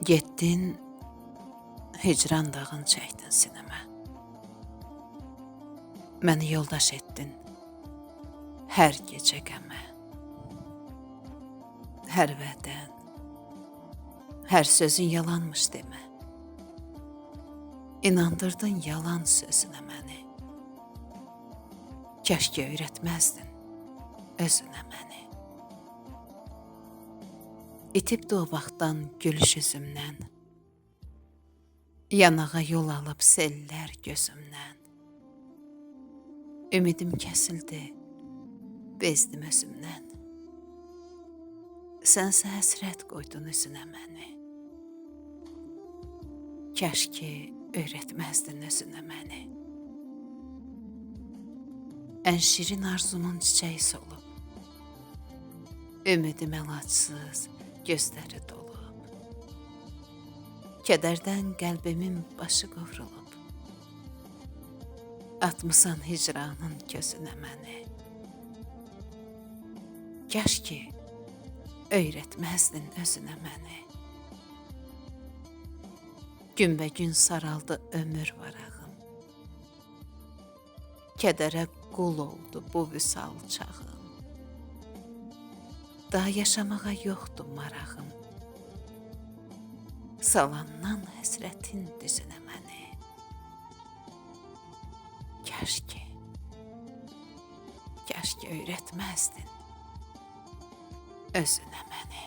Getdin, hicran dağın çəkdin sinəmə. Məni yoldaş etdin hər gecə qəmə. Hər vədən, hər sözün yalanmış demə. İnandırdın yalan sözünə məni. Kəşke öyrətməzdin özünə məni. İtibdi o vaxtdan gülüş üzümdən, yanağa yol alıb sellər gözümdən. Ümidim kəsildi, bezdim özümdən. Sənsə həsrət qoydun üzünə məni. Kəşke öyrətməzdin özünə məni. Ən şirin arzumun çiçəyi solub, ümidim əlacsız, gözləri dolub. Kədərdən qəlbimin başı qovrulub, atmısan hicranın gözünə məni. Kəş ki, öyrətməzdin özünə məni. Günbəgün saraldı ömür varağım, kədərə qul oldu bu vüsal çağım. Daha yaşamağa yoxdur marağım, salandan həsrətin düzünə məni. Kəşke öyrətməzdin özünə məni.